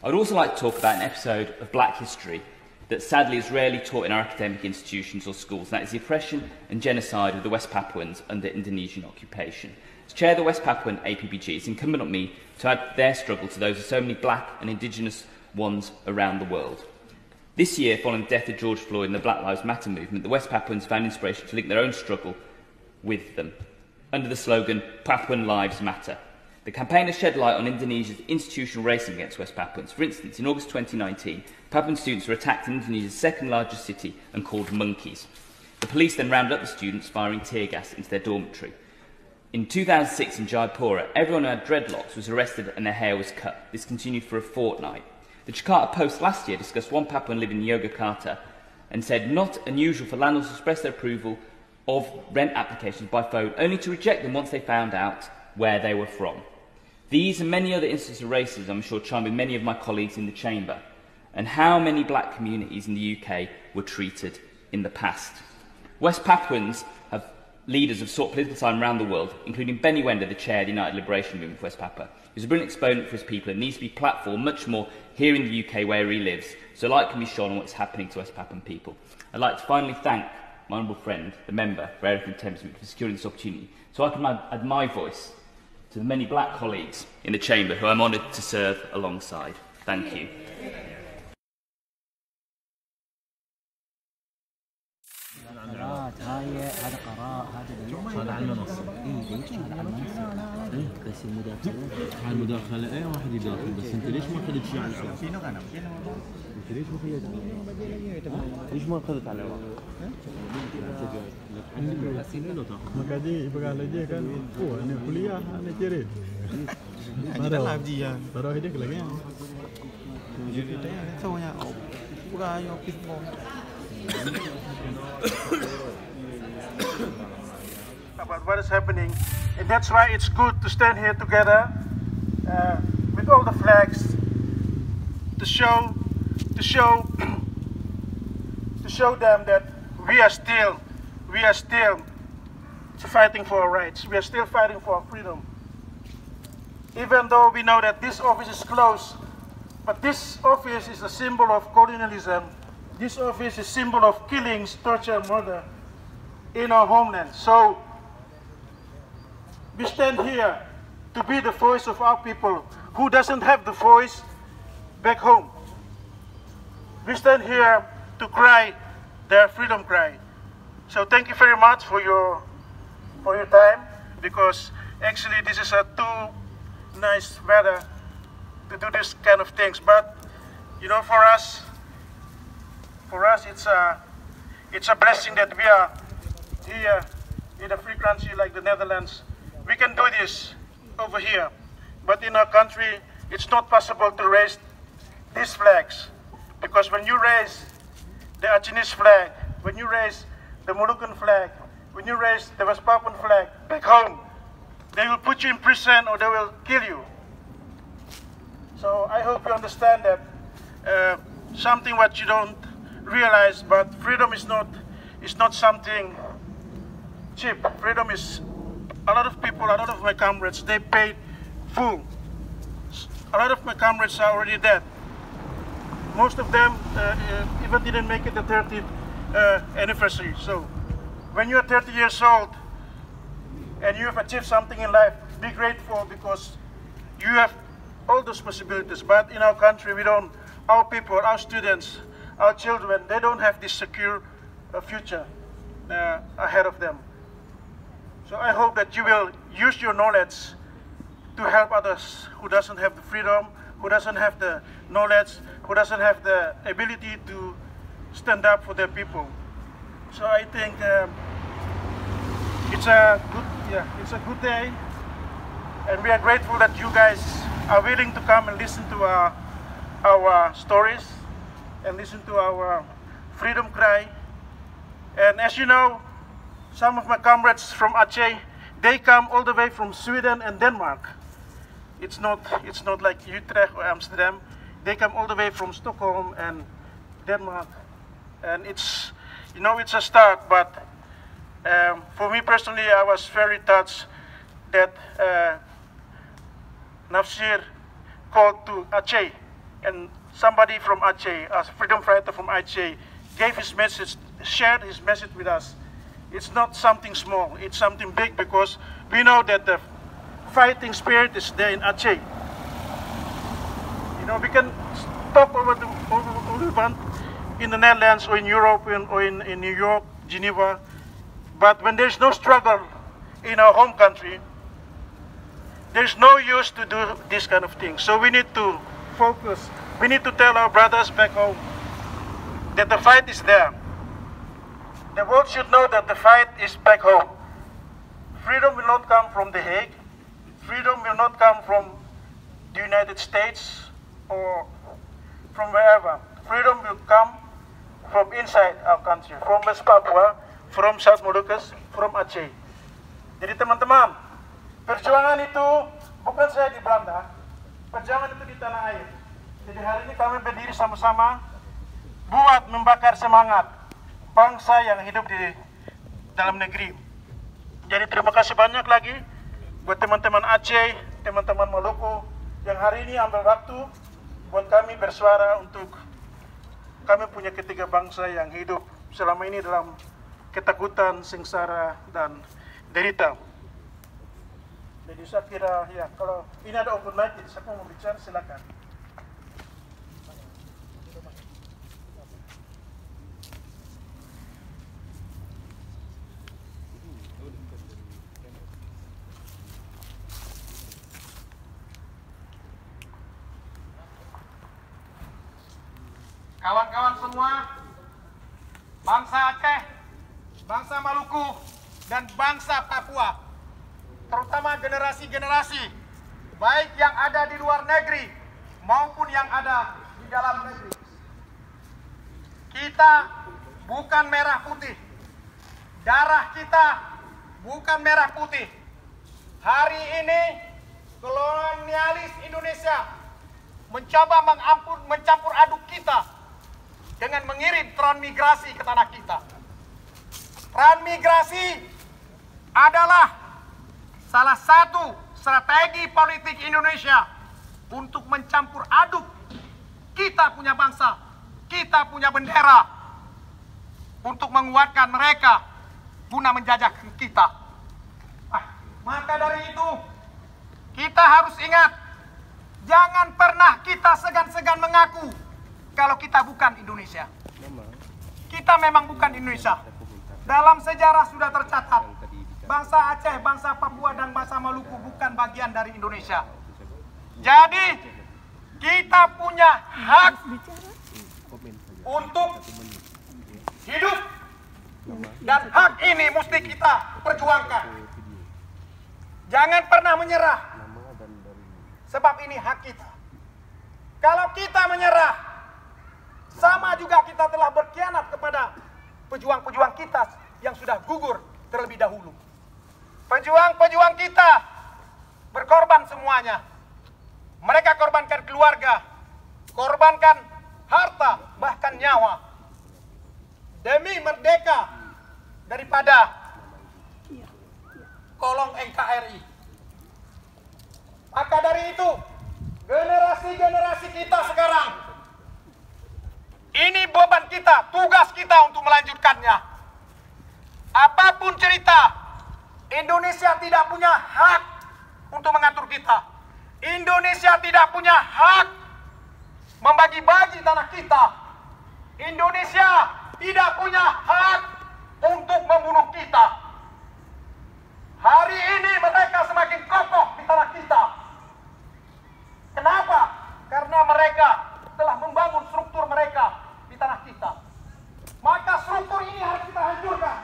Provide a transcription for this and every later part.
I'd also like to talk about an episode of black history that sadly is rarely taught in our academic institutions or schools, and that is the oppression and genocide of the West Papuans under Indonesian occupation. As chair of the West Papuan APPG, it's incumbent on me to add their struggle to those of so many black and indigenous ones around the world. This year, following the death of George Floyd and the Black Lives Matter movement, the West Papuans found inspiration to link their own struggle with them, under the slogan, Papuan Lives Matter. The campaign has shed light on Indonesia's institutional racism against West Papuans. For instance, in August 2019, Papuan students were attacked in Indonesia's second largest city and called monkeys. The police then rounded up the students, firing tear gas into their dormitory. In 2006 in Jayapura, everyone who had dreadlocks was arrested and their hair was cut. This continued for a fortnight. The Jakarta Post last year discussed one Papuan living in Yogyakarta and said not unusual for landlords to express their approval of rent applications by phone, only to reject them once they found out where they were from. These and many other instances of racism, I'm sure, chime with many of my colleagues in the Chamber, and how many black communities in the UK were treated in the past. West Papuans leaders have sought political asylum around the world, including Benny Wenda, the chair of the United Liberation Movement for West Papua. He's a brilliant exponent for his people and needs to be platformed much more here in the UK where he lives, so light can be shone on what's happening to West Papuan people. I'd like to finally thank my honourable friend, the member for Erith and Thamesmead, for securing this opportunity, so I can add my voice to the many black colleagues in the Chamber who I'm honoured to serve alongside. Thank you. هذا قراء هذا عن منصة ليش هذا عن منصة بس المداخلة على المداخلة اي واحد يداخل بس انت ليش ما اخذت شيء على العراق؟ انت ليش ما اخذت ليش ما اخذت على العراق؟ Makanya ibarat dia kan, oh ini kuliah, ini cerit. Baru dia lagi yang. Jadi dia soalnya, bukan yang pismo. About what is happening, and that's why it's good to stand here together with all the flags to show them that we are still fighting for our rights. We are still fighting for our freedom. Even though we know that this office is closed, but this office is a symbol of colonialism. This office is a symbol of killings, torture, and murder in our homeland. So we stand here to be the voice of our people who doesn't have the voice back home. We stand here to cry their freedom cry. So thank you very much for your time, because actually this is a too nice weather to do this kind of things. But you know, for us it's a blessing that we are here in a free country like the Netherlands. We can do this over here, but in our country it's not possible to raise these flags, because when you raise the Achinese flag, when you raise the Moluccan flag, when you raise the West Papuan flag back home, they will put you in prison or they will kill you. So I hope you understand that something what you don't realize, but freedom is not something cheap. Freedom is, a lot of people, a lot of my comrades, they paid full. A lot of my comrades are already dead. Most of them even didn't make it the 30th anniversary. So when you're 30 years old and you have achieved something in life, be grateful, because you have all those possibilities. But in our country, we don't, our people, our students, our children, they don't have this secure future ahead of them. So I hope that you will use your knowledge to help others who doesn't have the freedom, who doesn't have the knowledge, who doesn't have the ability to stand up for their people. So I think it's a good day, and we are grateful that you guys are willing to come and listen to our stories and listen to our freedom cry. And as you know, some of my comrades from Aceh, they come all the way from Sweden and Denmark. It's not like Utrecht or Amsterdam. They come all the way from Stockholm and Denmark, and it's, you know, it's a start. But for me personally, I was very touched that Nafsir called to Aceh and somebody from Aceh, a freedom fighter from Aceh, gave his message, shared his message with us. It's not something small, it's something big, because we know that the fighting spirit is there in Aceh. You know, we can talk over in the Netherlands or in Europe or in New York, Geneva, but when there's no struggle in our home country, there's no use to do this kind of thing. So we need to focus. We need to tell our brothers back home that the fight is there. The world should know that the fight is back home. Freedom will not come from The Hague. Freedom will not come from the United States or from wherever. Freedom will come from inside our country, from West Papua, from South Moluccas, from Aceh. Jadi teman-teman, perjuangan itu bukan saya di Belanda, perjuangan itu di tanah air. Jadi hari ini kami berdiri sama-sama buat membakar semangat bangsa yang hidup di dalam negeri. Jadi terima kasih banyak lagi buat teman-teman Aceh, teman-teman Maluku yang hari ini ambil waktu buat kami bersuara untuk kami punya ketiga bangsa yang hidup selama ini dalam ketakutan, sengsara, dan derita. Jadi saya kira ya, kalau ini ada open mic, jadi siapa mau bicara silakan. Kawan-kawan semua, bangsa Aceh, bangsa Maluku, dan bangsa Papua, terutama generasi-generasi, baik yang ada di luar negeri maupun yang ada di dalam negeri. Kita bukan merah putih, darah kita bukan merah putih. Hari ini kolonialis Indonesia mencoba mencampur aduk kita dengan mengirim transmigrasi ke tanah kita. Transmigrasi adalah salah satu strategi politik Indonesia untuk mencampur aduk kita punya bangsa, kita punya bendera, untuk menguatkan mereka guna menjajah kita. Maka dari itu, kita harus ingat, jangan pernah kita segan-segan mengaku kalau kita bukan Indonesia. Kita memang bukan Indonesia. Dalam sejarah sudah tercatat, bangsa Aceh, bangsa Papua, dan bangsa Maluku bukan bagian dari Indonesia. Jadi, kita punya hak untuk hidup, dan hak ini mesti kita perjuangkan. Jangan pernah menyerah, sebab ini hak kita. Kalau kita menyerah, sama juga kita telah berkhianat kepada pejuang-pejuang kita yang sudah gugur terlebih dahulu. Pejuang-pejuang kita berkorban semuanya. Mereka korbankan keluarga, korbankan harta, bahkan nyawa, demi merdeka daripada kolong NKRI. Maka dari itu, generasi-generasi kita sekarang, ini beban kita, tugas kita untuk melanjutkannya. Apapun cerita, Indonesia tidak punya hak untuk mengatur kita. Indonesia tidak punya hak membagi-bagi tanah kita. Indonesia tidak punya hak untuk membunuh kita. Hari ini mereka semakin kokoh di tanah kita. Kenapa? Karena mereka telah membangun struktur mereka di tanah kita. Maka struktur ini harus kita hancurkan.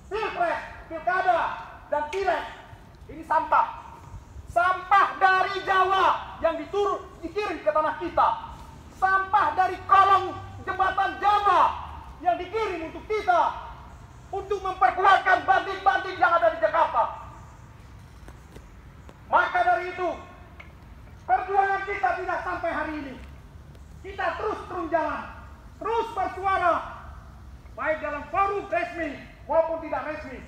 Pilpres, pilkada, dan pileg ini sampah. Sampah dari Jawa yang dikirim ke tanah kita. Sampah dari kolong jembatan Jawa yang dikirim untuk kita, untuk memperkuatkan bandit-bandit yang ada di Jakarta. Maka dari itu, perjuangan kita tidak sampai hari ini. Kita terus jalan, terus bersuara, baik dalam forum resmi maupun tidak resmi.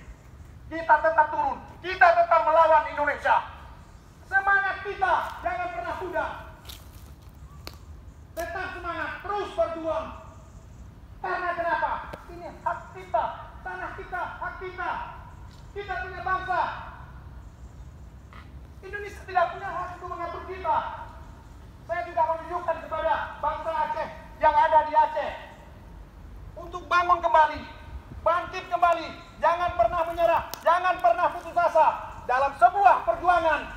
Kita tetap turun, kita tetap melawan Indonesia. Semangat kita jangan pernah pudar. kita, hak kita. Kita punya bangsa. Indonesia tidak punya hak untuk mengatur kita. Saya juga menunjukkan kepada bangsa Aceh yang ada di Aceh untuk bangun kembali, bangkit kembali, jangan pernah menyerah, jangan pernah putus asa. Dalam sebuah perjuangan,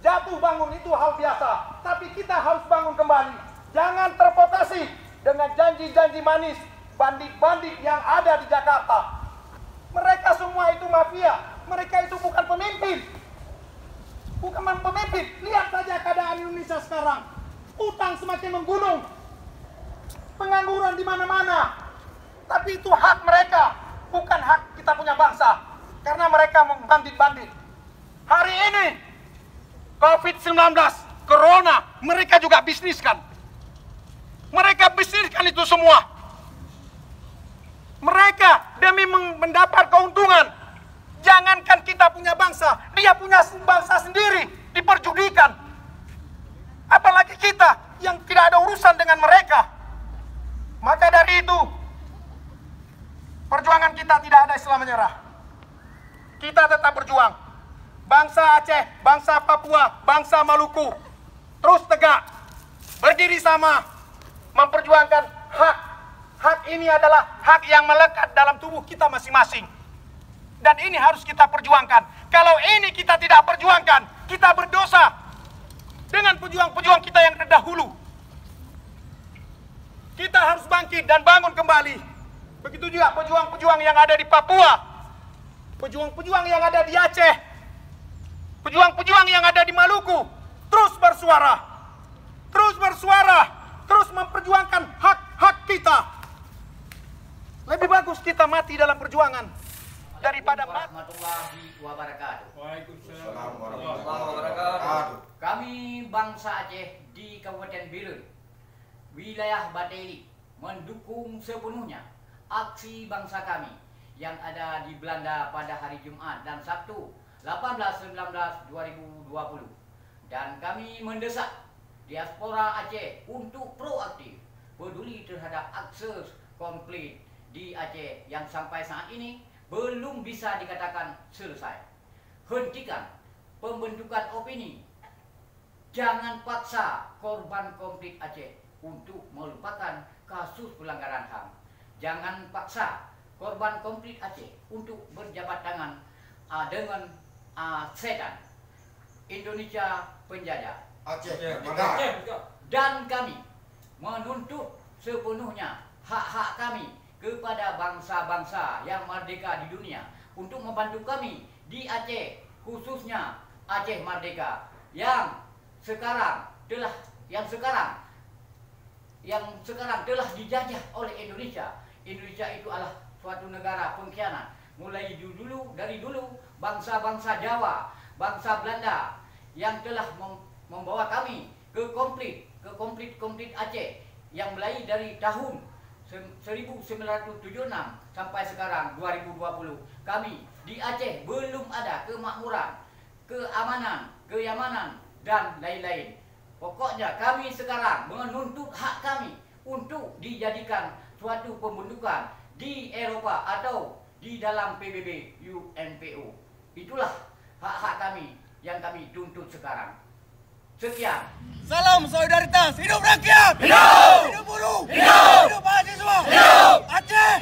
jatuh bangun itu hal biasa, tapi kita harus bangun kembali. Jangan terprovokasi dengan janji-janji manis bandit-bandit yang ada di Jakarta. Mereka semua itu mafia, mereka itu bukan pemimpin. Bukan pemimpin. Lihat saja keadaan Indonesia sekarang. Utang semakin menggunung. Pengangguran di mana-mana. Tapi itu hak mereka, bukan hak kita punya bangsa. Karena mereka membandit-bandit. Hari ini COVID-19, Corona, mereka juga bisniskan. Mereka bisniskan itu semua. Mereka demi mendapat keuntungan. Jangankan kita punya bangsa, dia punya bangsa sendiri diperjudikan. Apalagi kita yang tidak ada urusan dengan mereka. Maka dari itu, perjuangan kita tidak ada istilah menyerah. Kita tetap berjuang. Bangsa Aceh, bangsa Papua, bangsa Maluku terus tegak, berdiri sama, memperjuangkan hak. Hak ini adalah hak yang melekat dalam tubuh kita masing-masing. Dan ini harus kita perjuangkan. Kalau ini kita tidak perjuangkan, kita berdosa dengan pejuang-pejuang kita yang terdahulu. Kita harus bangkit dan bangun kembali. Begitu juga pejuang-pejuang yang ada di Papua, pejuang-pejuang yang ada di Aceh, pejuang-pejuang yang ada di Maluku, terus bersuara, terus memperjuangkan hak-hak kita. Lebih bagus kita mati dalam perjuangan daripada mati. Warahmatullahi wabarakatuh. Waalaikumsalam warahmatullahi wabarakatuh. Kami bangsa Aceh di Kabupaten Bilun, wilayah Bateli, mendukung sepenuhnya aksi bangsa kami yang ada di Belanda pada hari Jumat dan Sabtu 18/19/2020. Dan kami mendesak diaspora Aceh untuk proaktif peduli terhadap akses konflik di Aceh yang sampai saat ini belum bisa dikatakan selesai. Hentikan pembentukan opini. Jangan paksa korban konflik Aceh untuk melupakan kasus pelanggaran HAM. Jangan paksa korban konflik Aceh untuk berjabat tangan dengan setan Indonesia penjajah. Aceh. Dan kami menuntut sepenuhnya hak-hak kami kepada bangsa-bangsa yang merdeka di dunia untuk membantu kami di Aceh, khususnya Aceh Merdeka yang sekarang telah telah dijajah oleh Indonesia. Indonesia itu adalah suatu negara pengkhianat. Mulai dari dulu bangsa-bangsa Jawa, bangsa Belanda yang telah membawa kami ke konflik Aceh yang mulai dari tahun 1976 sampai sekarang 2020. Kami di Aceh belum ada kemakmuran, keamanan, kenyamanan dan lain-lain. Pokoknya kami sekarang menuntut hak kami untuk dijadikan suatu pembentukan di Eropa atau di dalam PBB UNPO. Itulah hak-hak kami yang kami tuntut sekarang. Sekian. Salam solidaritas, hidup rakyat, hidup buruh, hidup mahasiswa, hidup Aceh.